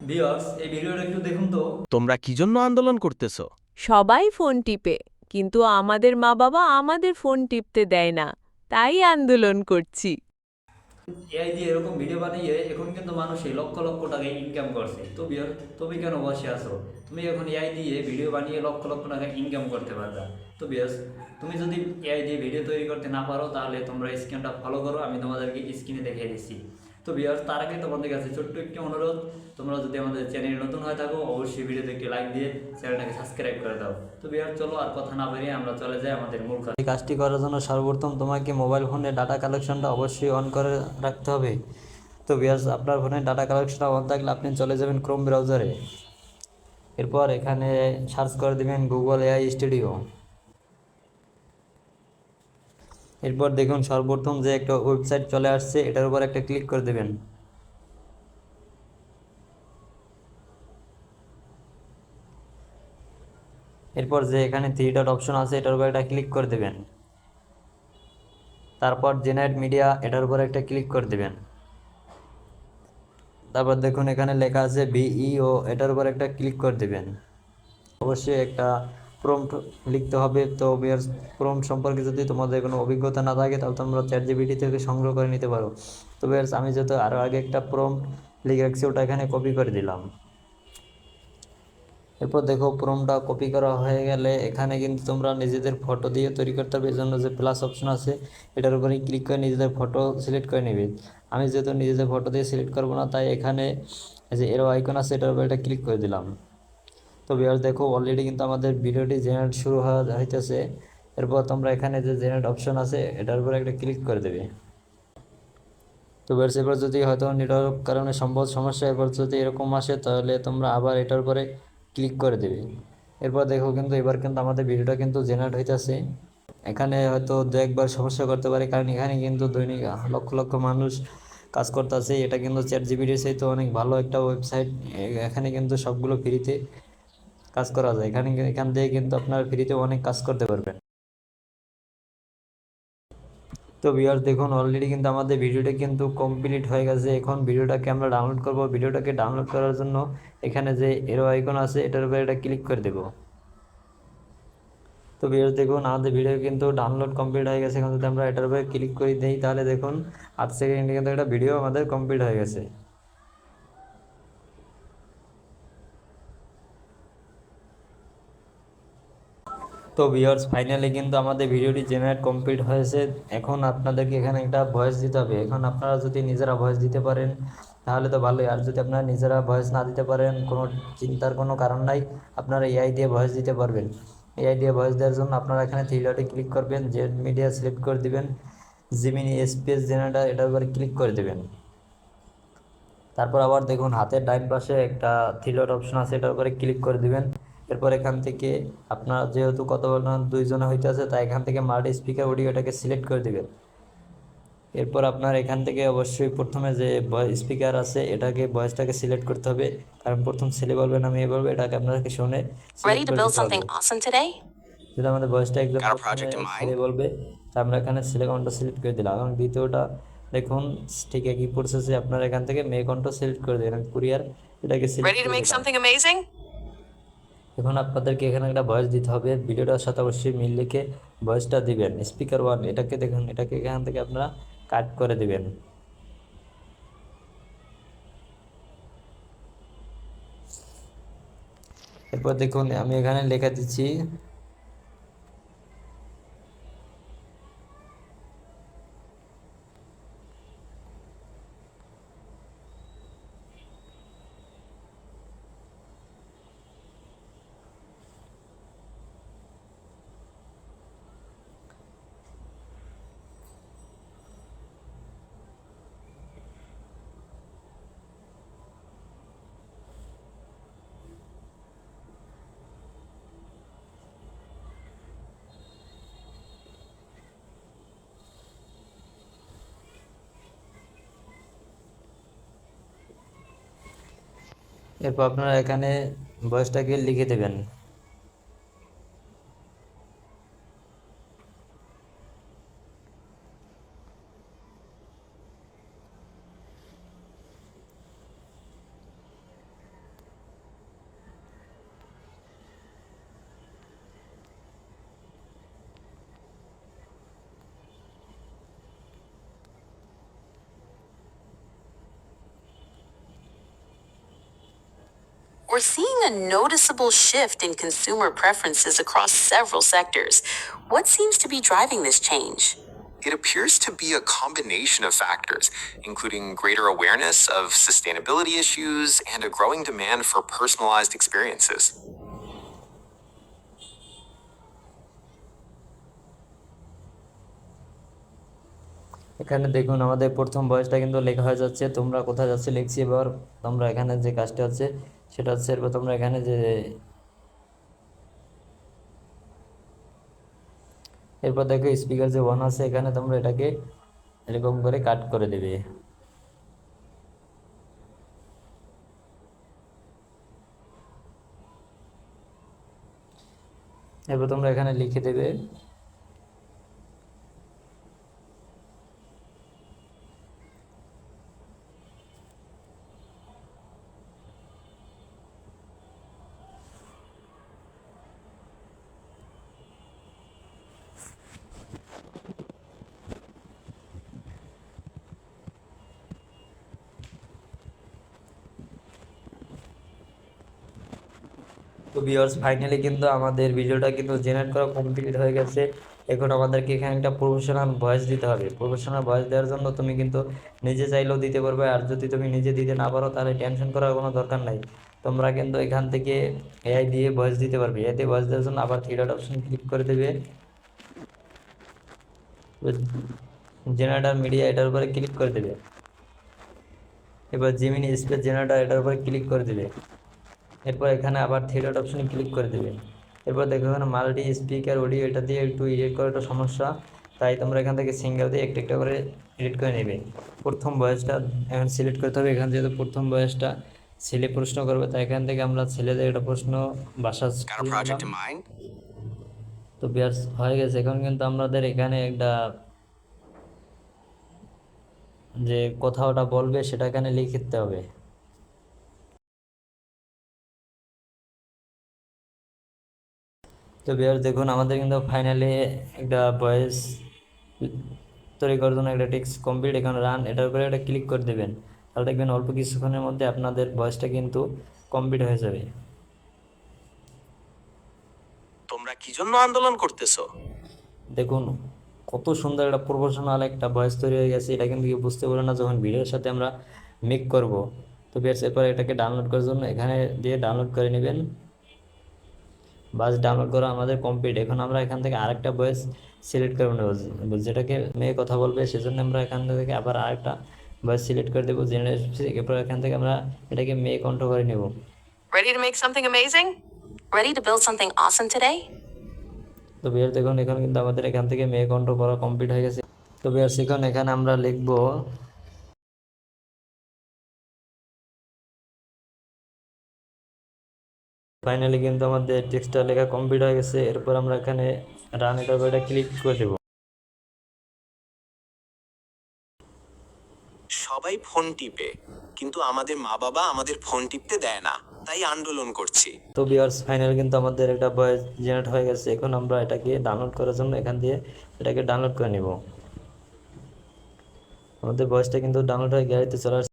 Viewers, এই ভিডিওটা একটু দেখুন তো। তোমরা কি জন্য আন্দোলন করতেছো? সবাই ফোন টিপে, কিন্তু আমাদের মা বাবা আমাদের ফোন টিপতে দেয় না, তাই আন্দোলন করছি। এআই দিয়ে এরকম ভিডিও বানিয়ে এখন কিন্তু মানুষ এই লক্ষ লক্ষ টাকা ইনকাম করছে। তো ভিউয়ার, তুমি কেন বসে আছো? তুমি এখন এআই দিয়ে ভিডিও বানিয়ে লক্ষ লক্ষ টাকা ইনকাম করতে পারবা। তো ভিউয়ার্স, তুমি যদি এআই দিয়ে ভিডিও তৈরি করতে না পারো, তাহলে তোমরা স্ক্রিনটা ফলো করো, আমি তোমাদেরকে স্ক্রিনে দেখিয়ে দিচ্ছি। তো ভিউয়ার্স, তার আগে তোমাদের কাছে ছোট্ট একটি অনুরোধ, তোমরা যদি আমাদের চ্যানেলে নতুন হয়ে থাকো, অবশ্যই ভিডিওতে একটি লাইক দিয়ে চ্যানেলটাকে সাবস্ক্রাইব করে দাও। তো ভিউয়ার্স, চলো আর কথা না বেরিয়ে আমরা চলে যাই আমাদের মূল কাজ। এই কাজটি করার জন্য সর্বপ্রথম তোমাকে মোবাইল ফোনে ডাটা কালেকশনটা অবশ্যই অন করে রাখতে হবে। তো ভিউয়ার্স, আপনার ফোনে ডাটা কালেকশনটা অন থাকলে আপনি চলে যাবেন ক্রোম ব্রাউজারে। এরপর এখানে সার্চ করে দেবেন গুগল এআই স্টুডিও। এরপর দেখুন সর্বপ্রথম যে একটা ওয়েবসাইট চলে আসছে, এটার উপর একটা ক্লিক করে দেবেন। এরপর যে এখানে থ্রি ডট অপশন আছে, এটার উপর একটা ক্লিক করে দেবেন। তারপর জেনারেট মিডিয়া, এটার উপর একটা ক্লিক করে দেবেন। তারপর দেখুন এখানে লেখা আছে ভিইও, এটার উপর একটা ক্লিক করে দেবেন। অবশ্যই একটা প্রম্পট লিখতে হবে। তো ভিউয়ার্স, প্রম্পট সম্পর্কে যদি তোমাদের কোনো অভিজ্ঞতা না থাকে, তাহলে তোমরা চ্যাটজিপিটি থেকে সংগ্রহ করে নিতে পারো। তো ভিউয়ার্স, আমি যেহেতু আরও আগে একটা প্রম্পট লিখে রাখছি, ওটা এখানে কপি করে দিলাম। এরপর দেখো প্রম্পটটা কপি করা হয়ে গেলে এখানে কিন্তু তোমরা নিজেদের ফটো দিয়ে তৈরি করতে হবে। এর জন্য যে প্লাস অপশন আছে, এটার উপরে ক্লিক করে নিজেদের ফটো সিলেক্ট করে নেবে। আমি যেহেতু নিজেদের ফটো দিয়ে সিলেক্ট করবো না, তাই এখানে যে এরো আইকন আছে, এটার উপরে এটা ক্লিক করে দিলাম। তো ভিউয়ার্স দেখো, অলরেডি কিন্তু আমাদের ভিডিওটি জেনারেট শুরু হইতেছে। এরপর তোমরা এখানে যে জেনারেট অপশন আছে, এটার উপরে একটা ক্লিক করে দেবে। তো ভিউয়ার্স, এবার যদি হয়তো নেটওয়ার্ক কারণে সম্ভব সমস্যা, এবার যদি এরকম আসে, তাহলে তোমরা আবার এটার উপরে ক্লিক করে দেবে। এরপর দেখো কিন্তু এবার কিন্তু আমাদের ভিডিওটা কিন্তু জেনারেট হইতেছে। এখানে হয়তো দু একবার সমস্যা করতে পারে, কারণ এখানে কিন্তু দৈনিক লক্ষ লক্ষ মানুষ কাজ করতেছে। এটা কিন্তু চ্যাট জিপিটির চাইতে অনেক ভালো একটা ওয়েবসাইট। এখানে কিন্তু সবগুলো ফ্রিতে কাজ করা যায়। এখান থেকে কিন্তু আপনার ফ্রিতে অনেক কাজ করতে পারবেন। তো ভিউয়ার্স দেখুন, অলরেডি কিন্তু আমাদের ভিডিওটা কিন্তু কমপ্লিট হয়ে গেছে। এখন ভিডিওটাকে আমরা ডাউনলোড করব। ভিডিওটাকে ডাউনলোড করার জন্য এখানে যে এরো আইকন আছে, এটার উপরে এটা ক্লিক করে দেব। তো ভিউয়ার্স দেখুন, আমাদের ভিডিও কিন্তু ডাউনলোড কমপ্লিট হয়ে গেছে। এখন যদি আমরা এটার উপরে ক্লিক করে দিই, তাহলে দেখুন 8 সেকেন্ডে কিন্তু একটা ভিডিও আমাদের কমপ্লিট হয়ে গেছে। তো ভিউয়ার্স, ফাইনালি কিন্তু আমাদের ভিডিওটি জেনারেট কমপ্লিট হয়েছে। এখন আপনাদেরকে এখানে একটা ভয়েস দিতে হবে। এখন আপনারা যদি নিজেরা ভয়েস দিতে পারেন, তাহলে তো ভালোই। আর যদি আপনারা নিজেরা ভয়েস না দিতে পারেন, কোনো চিন্তার কোনো কারণ নাই, আপনারা এআই দিয়ে ভয়েস দিতে পারবেন। এআই দিয়ে ভয়েস দেওয়ার জন্য আপনারা এখানে থ্রি ডটে ক্লিক করবেন, জেড মিডিয়া সিলেক্ট করে দিবেন, জিমিনি স্পেস জেনারেটর, এটার উপরে ক্লিক করে দেবেন। তারপর আবার দেখুন হাতের ডাইন পাশে একটা থ্রি ডট অপশন আছে, এটার উপরে ক্লিক করে দিবেন। এরপর এখান থেকে আপনার যেহেতু কত দুইজনে হইতে আছে, তাই এখান থেকে মাল্টি স্পিকার অডিও এটাকে সিলেক্ট করে দিবেন। এরপর আপনার এখান থেকে অবশ্যই প্রথমে যে স্পিকার আছে, এটাকে ভয়েসটাকে সিলেক্ট করতে হবে, কারণ প্রথম ছেলে বলবে না মেয়ে বলবে, এটাকে আপনাকে শুনে সিলেক্ট করে দিতে হবে। যদি আমাদের ভয়েসটা একদম ছেলে বলবে, তা আমরা এখানে ছেলে কণ্ঠ সিলেক্ট করে দিলাম। এবং দ্বিতীয়টা দেখুন ঠিক একই প্রসেসে আপনারা এখান থেকে মেয়ে কণ্ঠ সিলেক্ট করে দেবেন, কুরিয়ার এটাকে সিলেক্ট করে দিলাম। এখন আপনাদেরকে এখানে একটা ভয়েস দিতে হবে। ভিডিওটার সাথে অবশ্যই মিল রেখে ভয়েসটা দিবেন। স্পিকার ওয়ান, এটাকে দেখুন, এটাকে এখান থেকে আপনারা কাট করে দিবেন। এরপর দেখুন আমি এখানে লেখা দিচ্ছি, এরপর আপনারা এখানে ভয়েসটাকে লিখে দেবেন। We're seeing a noticeable shift in consumer preferences across several sectors. What seems to be driving this change? It appears to be a combination of factors, including greater awareness of sustainability issues and a growing demand for personalized experiences. এখানে দেখুন আমাদের প্রথম ভয়েসটা কিন্তু লেখা হয়ে যাচ্ছে, তোমরা কোথায় যাচ্ছে লিখছি। এবার তোমরা এখানে যে কাজটা হচ্ছে সেটা হচ্ছে, এরপর তোমরা এখানে যে এরপর দেখো স্পিকার যে ওয়ান আছে, এখানে তোমরা এটাকে এরকম করে কাট করে দেবে। এরপর তোমরা এখানে লিখে দেবে তো ভিউয়ার্স ফাইনালি কিন্তু আমাদের ভিডিওটা কিন্তু জেনারেট করা কমপ্লিট হয়ে গেছে। এখন আমাদেরকে এখানে একটা প্রফেশনাল ভয়েস দিতে হবে। প্রফেশনাল ভয়েস দেওয়ার জন্য তুমি কিন্তু নিজে চাইলেও দিতে পারবে, আর যদি তুমি নিজে দিতে না পারো তাহলে টেনশন করার কোনো দরকার নাই। তোমরা কিন্তু এখান থেকে এআই দিয়ে ভয়েস দিতে পারবে। এতে ভয়েস দেওয়ার জন্য আবার থ্রি ডট অপশন ক্লিক করে দেবে, জেনারেটর মিডিয়া এটার উপরে ক্লিক করে দেবে। এবার জিমিনি স্পেস জেনারেটর এটার উপরে ক্লিক করে দেবে। এরপর এখানে আবার থ্রি ডট অপশনে ক্লিক করে দেবে। এরপর দেখো এখানে মাল্টি স্পিকার অডিও, এটা দিয়ে একটু এডিট করাটা সমস্যা, তাই তোমরা এখান থেকে সিঙ্গেল দিয়ে একটা একটা করে এডিট করে নেবে। প্রথম ভয়েসটা এখন সিলেক্ট করতে হবে। এখান যেহেতু প্রথম ভয়েসটা ছেলে প্রশ্ন করবে, তাই এখান থেকে আমরা ছেলেদের একটা প্রশ্ন ভাষা Got a project in mind? তো বিয়ার্স হয়ে গেছে। এখন কিন্তু আমাদের এখানে একটা যে কথাটা বলবে সেটা এখানে লিখে দিতে হবে। তো বিয়ার্স দেখুন আমাদের কিন্তু ফাইনালি একটা ভয়েস তৈরি করার জন্য একটা টেক্সট কমপ্লিট। এখানে রান এটার উপরে একটা ক্লিক করে দেবেন, তাহলে দেখবেন অল্প কিছুক্ষণের মধ্যে আপনাদের ভয়েসটা কিন্তু কমপ্লিট হয়ে যাবে। তোমরা কি জন্য আন্দোলন করতেছো? দেখুন কত সুন্দর একটা প্রফেশনাল একটা ভয়েস তৈরি হয়ে গেছে। এটা কিন্তু কেউ বুঝতে পারে না যখন ভিডিওর সাথে আমরা মেক করব। তো বিয়ার্স এরপর এটাকে ডাউনলোড করার জন্য এখানে দিয়ে ডাউনলোড করে নেবেন। বাস ডাউনলোড করা আমাদের কমপ্লিট। এখন আমরা এখান থেকে আরেকটা ভয়েস সিলেক্ট করে নেব, যেটাকে মেয়ে কথা বলবে, সেজন্য আমরা এখান থেকে আবার আরেকটা ভয়েস সিলেক্ট করে দেবো জেনারেট। এরপর এখান থেকে আমরা এটাকে মেয়ে কণ্ঠ করে নেব। Ready to make something amazing? Ready to build something awesome today? তো বিয়ার দেখুন এখন কিন্তু আমাদের এখান থেকে মেয়ে কণ্ঠ করা কমপ্লিট হয়ে গেছে। তো বিয়ার এখন এখানে আমরা লিখবো ফাইনালি কিন্তু আমাদের টেক্সটটা লেখা কমপ্লিট হয়ে গেছে। এরপর আমরা এখানে রান এটার উপর এটা ক্লিক করে দেবো। সবাই ফোন টিপে, কিন্তু আমাদের মা বাবা আমাদের ফোন টিপতে দেয় না, তাই আন্দোলন করছি। তো ভিউয়ার্স ফাইনাল কিন্তু আমাদের একটা ভয়েস জেনারেট হয়ে গেছে। এখন আমরা এটাকে ডাউনলোড করার জন্য এখান দিয়ে এটাকে ডাউনলোড করে নিব। আমাদের ভয়েসটা কিন্তু ডাউনলোড হয়ে গ্যালারিতে চলে আসছে।